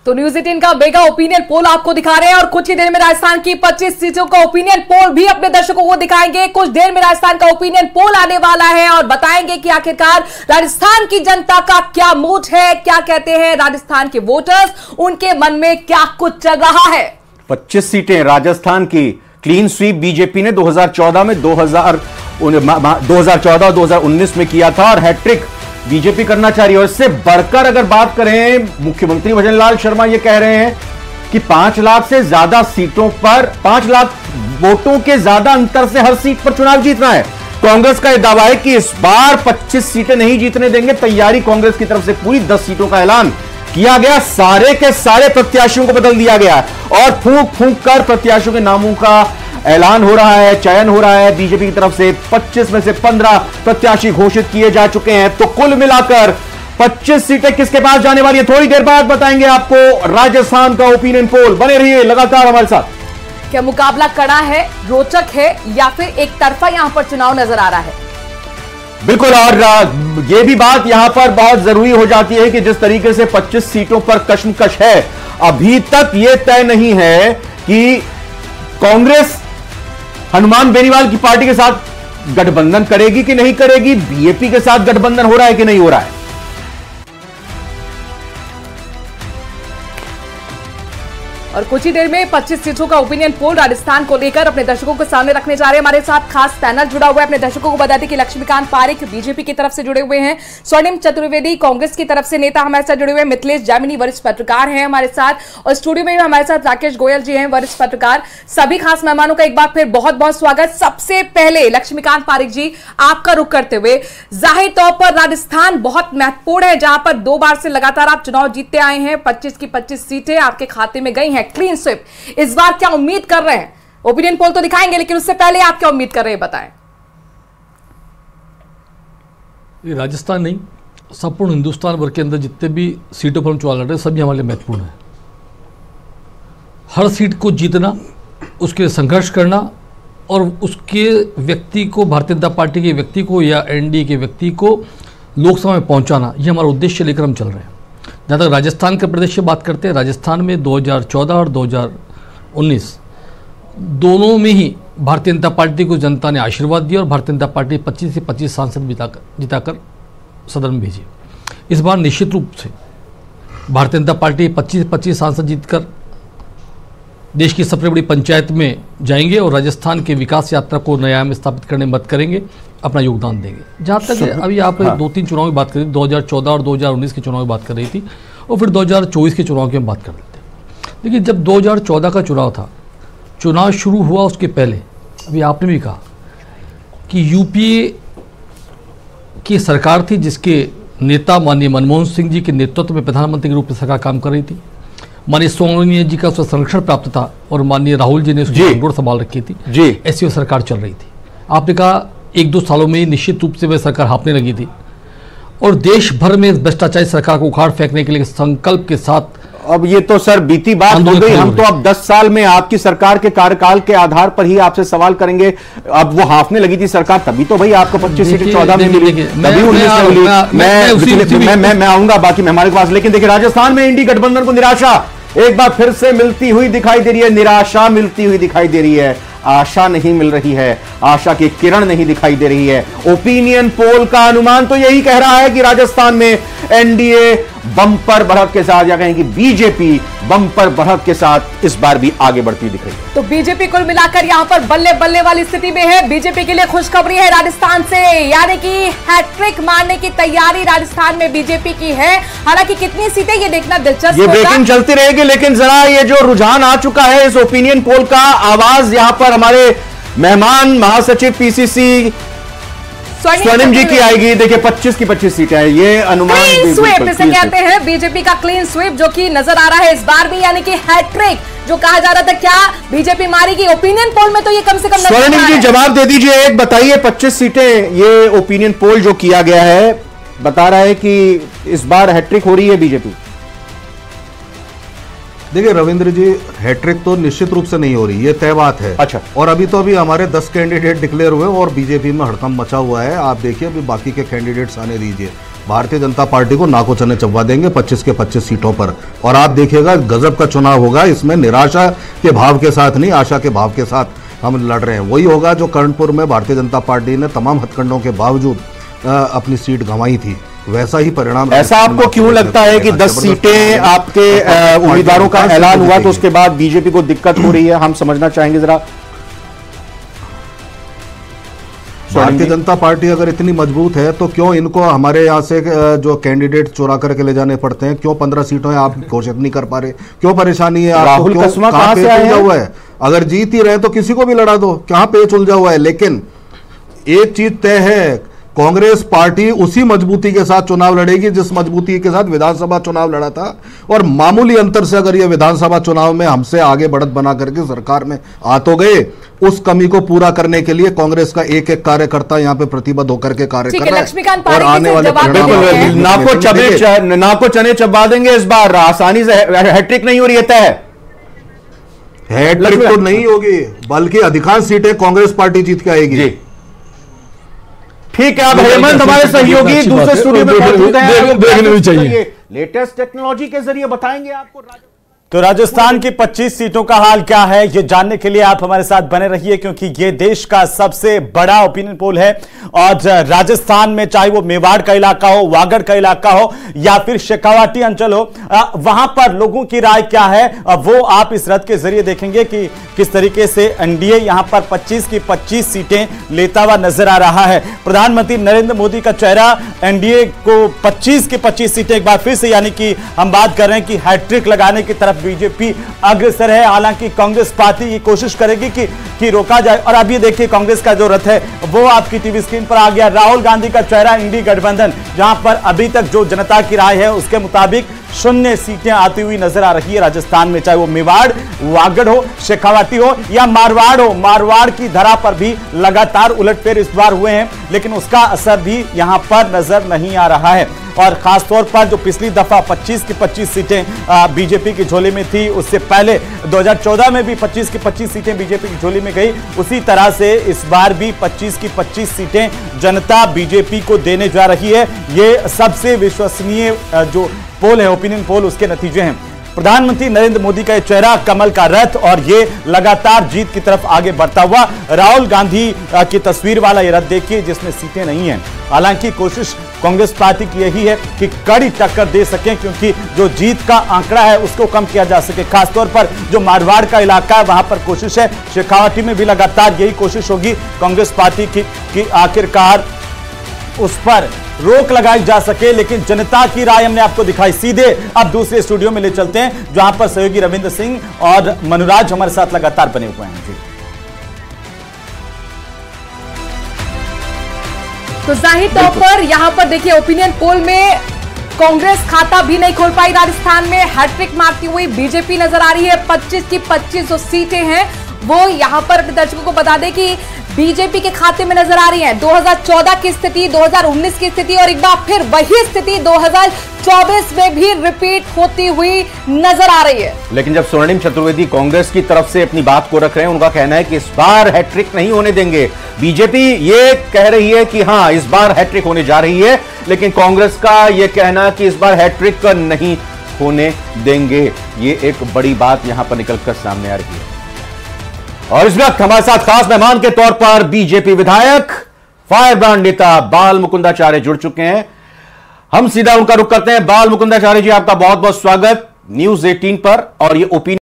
तो न्यूज 18 का mega opinion poll आपको दिखा रहे हैं और कुछ ही देर में राजस्थान की 25 सीटों का ओपिनियन पोल भी अपने दर्शकों को दिखाएंगे। कुछ देर में राजस्थान का ओपिनियन पोल आने वाला है और बताएंगे कि आखिरकार राजस्थान की जनता का क्या मूड है, क्या कहते हैं राजस्थान के वोटर्स, उनके मन में क्या कुछ चल रहा है। 25 सीटें राजस्थान की क्लीन स्वीप बीजेपी ने 2014 में 2014 और 2019 में किया था और हैट्रिक बीजेपी करना चाह रही है। और इससे बढ़कर अगर बात करें, मुख्यमंत्री भजन लाल शर्मा ये कह रहे हैं कि 5 लाख से ज्यादा सीटों पर 5 लाख वोटों के ज्यादा अंतर से हर सीट पर चुनाव जीतना है। कांग्रेस का यह दावा है कि इस बार 25 सीटें नहीं जीतने देंगे। तैयारी कांग्रेस की तरफ से पूरी 10 सीटों का ऐलान किया गया। सारे के सारे प्रत्याशियों को बदल दिया गया और फूंक फूंक कर प्रत्याशियों के नामों का ऐलान हो रहा है, चयन हो रहा है। बीजेपी की तरफ से 25 में से 15 प्रत्याशी घोषित किए जा चुके हैं। तो कुल मिलाकर 25 सीटें किसके पास जाने वाली है, थोड़ी देर बाद बताएंगे आपको। राजस्थान का ओपिनियन पोल, बने रहिए लगातार हमारे साथ। क्या मुकाबला कड़ा है, रोचक है या फिर एक तरफा यहां पर चुनाव नजर आ रहा है? बिल्कुल, और यह भी बात यहां पर बहुत जरूरी हो जाती है कि जिस तरीके से 25 सीटों पर कश्मकश है, अभी तक यह तय नहीं है कि कांग्रेस हनुमान बेनीवाल की पार्टी के साथ गठबंधन करेगी कि नहीं करेगी, बीजेपी के साथ गठबंधन हो रहा है कि नहीं हो रहा है। और कुछ ही देर में 25 सीटों का ओपिनियन पोल राजस्थान को लेकर अपने दर्शकों के सामने रखने जा रहे हैं। हमारे साथ खास पैनल जुड़ा हुआ है। अपने दर्शकों को बता दें कि लक्ष्मीकांत पारिक बीजेपी की तरफ से जुड़े हुए हैं, स्वर्णिम चतुर्वेदी कांग्रेस की तरफ से नेता हमारे साथ जुड़े हुए हैं, मिथिलेश जामिनी वरिष्ठ पत्रकार हैं हमारे साथ, और स्टूडियो में भी हमारे साथ राकेश गोयल जी हैं वरिष्ठ पत्रकार। सभी खास मेहमानों का एक बार फिर बहुत बहुत स्वागत। सबसे पहले लक्ष्मीकांत पारिक जी, आपका रुख करते हुए, जाहिर तौर पर राजस्थान बहुत महत्वपूर्ण है, जहां पर 2 बार से लगातार आप चुनाव जीतते आए हैं। 25 की 25 सीटें आपके खाते में गई हैं, क्लीन स्वीप। इस बार क्या उम्मीद कर रहे हैं? ओपिनियन पोल तो दिखाएंगे, लेकिन उससे पहले आप क्या उम्मीद कर रहे हैं, बताएं। ये राजस्थान नहीं, संपूर्ण हिंदुस्तान भर के अंदर जितने भी सीटों पर हम चुनाव लड़ रहे हैं, सभी हमारे लिए महत्वपूर्ण है। हर सीट को जीतना, उसके लिए संघर्ष करना और उसके व्यक्ति को, भारतीय जनता पार्टी के व्यक्ति को या एनडीए के व्यक्ति को लोकसभा में पहुंचाना, ये हमारा उद्देश्य लेकर हम चल रहे हैं। जहाँ तक राजस्थान के प्रदेश से बात करते हैं, राजस्थान में 2014 और 2019 दोनों में ही भारतीय जनता पार्टी को जनता ने आशीर्वाद दिया और भारतीय जनता पार्टी 25 से 25 सांसद जिताकर सदन में भेजी। इस बार निश्चित रूप से भारतीय जनता पार्टी 25 से 25 सांसद जीतकर देश की सबसे बड़ी पंचायत में जाएंगे और राजस्थान के विकास यात्रा को नया में स्थापित करने में मदद करेंगे, अपना योगदान देंगे। जहाँ तक अभी आप 2-3 चुनाव की बात करें, 2014 और 2019 के चुनाव की बात कर रही थी और फिर 2024 के चुनाव की हम बात कर लेते हैं। लेकिन जब 2014 का चुनाव था, चुनाव शुरू हुआ उसके पहले अभी आपने भी कहा कि यूपीए की सरकार थी, जिसके नेता माननीय मनमोहन सिंह जी के नेतृत्व में प्रधानमंत्री के रूप में सरकार काम कर रही थी। माननीय सोनिया जी का उसका संरक्षण प्राप्त था और माननीय राहुल जी ने उसकी गठबंधन संभाल रखी थी। ऐसी वो सरकार चल रही थी। आपने कहा 1-2 सालों में निश्चित रूप से वह सरकार हाँफने लगी थी और देश भर में भ्रष्टाचारी सरकार को उखाड़ फेंकने के लिए संकल्प के साथ। अब ये तो सर बीती बात हो गई। हम तो अब 10 साल में आपकी सरकार के कार्यकाल के आधार पर ही आपसे सवाल करेंगे। अब वो हाँफने लगी थी सरकार, तभी तो भाई आपको 25 सीटें 14 में मिली, तभी 19 में मिली। मैं आऊंगा बाकी मेहमानों के पास, लेकिन देखिए राजस्थान में इंडी गठबंधन को निराशा एक बार फिर से मिलती हुई दिखाई दे रही है। निराशा मिलती हुई दिखाई दे रही है, आशा नहीं मिल रही है, आशा की किरण नहीं दिखाई दे रही है। ओपिनियन पोल का अनुमान तो यही कह रहा है कि राजस्थान में एनडीए बम्पर बढ़त के साथ, या कहें कि बीजेपी बम्पर बढ़त के साथ इस बार भी आगे बढ़ती दिख रही है। तो बीजेपी कुल मिलाकर यहां पर बल्ले बल्ले वाली स्थिति में है। बीजेपी के लिए खुशखबरी है राजस्थान से, यानी कि हैट्रिक मारने की तैयारी राजस्थान में बीजेपी की है। हालांकि कितनी सीटें ये देखना दिलचस्प ये ब्रेकिंग चलती रहेगी, लेकिन जरा ये जो रुझान आ चुका है इस ओपिनियन पोल का, आवाज यहां पर हमारे मेहमान महासचिव पीसीसी स्वर्णिम जी की आएगी। देखिए 25 की 25 सीटें हैं, ये अनुमान क्लीन स्वीप इसे कहते हैं, बीजेपी का क्लीन स्वीप जो कि नजर आ रहा है इस बार भी, यानी कि हैट्रिक जो कहा जा रहा था, क्या बीजेपी मारेगी? ओपिनियन पोल में तो ये कम से कम स्वर्णिम जी जवाब दे दीजिए। एक बताइए, 25 सीटें ये ओपिनियन पोल जो किया गया है बता रहा है कि इस बार हैट्रिक हो रही है बीजेपी। देखिए रविंद्र जी, हैट्रिक तो निश्चित रूप से नहीं हो रही, ये तय बात है। अच्छा। और अभी तो हमारे 10 कैंडिडेट डिक्लेयर हुए और बीजेपी में हड़कंप मचा हुआ है। आप देखिए अभी बाकी के कैंडिडेट्स आने दीजिए। भारतीय जनता पार्टी को नाको चने चबवा देंगे 25 के 25 सीटों पर। और आप देखिएगा गजब का चुनाव होगा, इसमें निराशा के भाव के साथ नहीं, आशा के भाव के साथ हम लड़ रहे हैं। वही होगा जो कर्णपुर में भारतीय जनता पार्टी ने तमाम हथकंडों के बावजूद अपनी सीट गंवाई थी, वैसा ही परिणाम। ऐसा आपको क्यों लगता है कि 10 सीटें आपके उम्मीदवारों का ऐलान हुआ तो उसके बाद बीजेपी को दिक्कत हो रही है? हम समझना चाहेंगे जरा। भारतीय जनता पार्टी अगर इतनी मजबूत है तो क्यों इनको हमारे यहाँ से जो कैंडिडेट चुरा करके ले जाने पड़ते हैं? क्यों 15 सीटों है आप घोषित नहीं कर पा रहे? क्यों परेशानी है आपको? राहुल कसमा कहां से आया हुआ है? अगर जीत ही रहे तो किसी को भी लड़ा दो, कहां पेच उलझा हुआ है। लेकिन एक चीज तय है, कांग्रेस पार्टी उसी मजबूती के साथ चुनाव लड़ेगी जिस मजबूती के साथ विधानसभा चुनाव लड़ा था। और मामूली अंतर से अगर ये विधानसभा चुनाव में हमसे आगे बढ़त बना करके सरकार में आ तो गए, उस कमी को पूरा करने के लिए कांग्रेस का एक एक कार्यकर्ता यहाँ पे प्रतिबद्ध होकर के कार्य कर रहा है। और आने वाले नाको चने चबा देंगे इस बार, आसानी से हैट्रिक नहीं हो रही है। हैट्रिक तो नहीं होगी, बल्कि अधिकांश सीटें कांग्रेस पार्टी जीत के आएगी। ठीक है, अब हेमंत हमारे सहयोगी दूसरे स्टूडियो में मौजूद हैं, देखने भी चाहिए। लेटेस्ट टेक्नोलॉजी के जरिए बताएंगे आपको। तो राजस्थान की 25 सीटों का हाल क्या है, ये जानने के लिए आप हमारे साथ बने रहिए, क्योंकि ये देश का सबसे बड़ा ओपिनियन पोल है। और राजस्थान में चाहे वो मेवाड़ का इलाका हो, वागड़ का इलाका हो या फिर शेखावाटी अंचल हो, वहां पर लोगों की राय क्या है वो आप इस रथ के जरिए देखेंगे कि किस तरीके से एनडीए यहां पर 25 की 25 सीटें लेता हुआ नजर आ रहा है। प्रधानमंत्री नरेंद्र मोदी का चेहरा एनडीए को 25 की 25 सीटें एक बार फिर से, यानी कि हम बात कर रहे हैं कि हैट्रिक लगाने की तरफ बीजेपी अग्रसर है। हालांकि कांग्रेस पार्टी ये कोशिश करेगी कि रोका जाए। और अब ये देखिए कांग्रेस का जो रथ है वो आपकी टीवी स्क्रीन पर आ गया। राहुल गांधी का चेहरा इंडी गठबंधन, जहां पर अभी तक जो जनता की राय है उसके मुताबिक 0 सीटें आती हुई नजर आ रही है राजस्थान में, चाहे वो मेवाड़, वागड़ हो, शेखावाटी हो या मारवाड़ हो। मारवाड़ की धरा पर भी लगातार उलटफेर इस बार हुए हैं, लेकिन उसका असर भी यहां पर नजर नहीं आ रहा है। और खासतौर पर जो पिछली दफा 25 की 25 सीटें बीजेपी की झोली में थी, उससे पहले 2014 में भी 25 की 25 सीटें बीजेपी की झोली में गई, उसी तरह से इस बार भी 25 की 25 सीटें जनता बीजेपी को देने जा रही है। ये सबसे विश्वसनीय जो पोल है, ओपिनियन पोल, उसके नतीजे हैं। प्रधानमंत्री नरेंद्र मोदी का चेहरा, कमल का रथ, और ये लगातार जीत की तरफ आगे बढ़ता हुआ राहुल गांधी की तस्वीर वाला ये रथ देखिए जिसमें सीटें नहीं हैं। हालांकि कोशिश कांग्रेस पार्टी की यही है कि कड़ी टक्कर दे सकें, क्योंकि जो जीत का आंकड़ा है उसको कम किया जा सके। खासतौर पर जो मारवाड़ का इलाका है वहां पर कोशिश है, शेखावाटी में भी लगातार यही कोशिश होगी कांग्रेस पार्टी की आखिरकार उस पर रोक लगाई जा सके। लेकिन जनता की राय हमने आपको दिखाई। सीधे अब दूसरे स्टूडियो में ले चलते हैं, जहां पर सहयोगी रविंद्र सिंह और मनुराज हमारे साथ लगातार बने हुए हैं। जी, तो जाहिर तौर पर यहां पर देखिए ओपिनियन पोल में कांग्रेस खाता भी नहीं खोल पाई। राजस्थान में हैट्रिक मारती हुई बीजेपी नजर आ रही है। 25 की 25 जो सीटें हैं वो यहां पर अपने दर्शकों को बता दें कि बीजेपी के खाते में नजर आ रही है। 2014 की स्थिति, 2019 की स्थिति और एक बार फिर वही स्थिति 2024 में भी रिपीट होती हुई नजर आ रही है। लेकिन जब स्वर्णिम चतुर्वेदी कांग्रेस की तरफ से अपनी बात को रख रहे हैं, उनका कहना है कि इस बार हैट्रिक नहीं होने देंगे। बीजेपी ये कह रही है कि हां इस बार हैट्रिक होने जा रही है, लेकिन कांग्रेस का यह कहना कि इस बार हैट्रिक नहीं होने देंगे। ये एक बड़ी बात यहां पर निकलकर सामने आ रही है। और इस वक्त हमारे साथ खास मेहमान के तौर पर बीजेपी विधायक, फायर ब्रांड नेता बाल मुकुंदाचार्य जुड़ चुके हैं। हम सीधा उनका रुख करते हैं। बाल मुकुंदाचार्य जी, आपका बहुत बहुत स्वागत न्यूज़ 18 पर। और ये ओपिनियन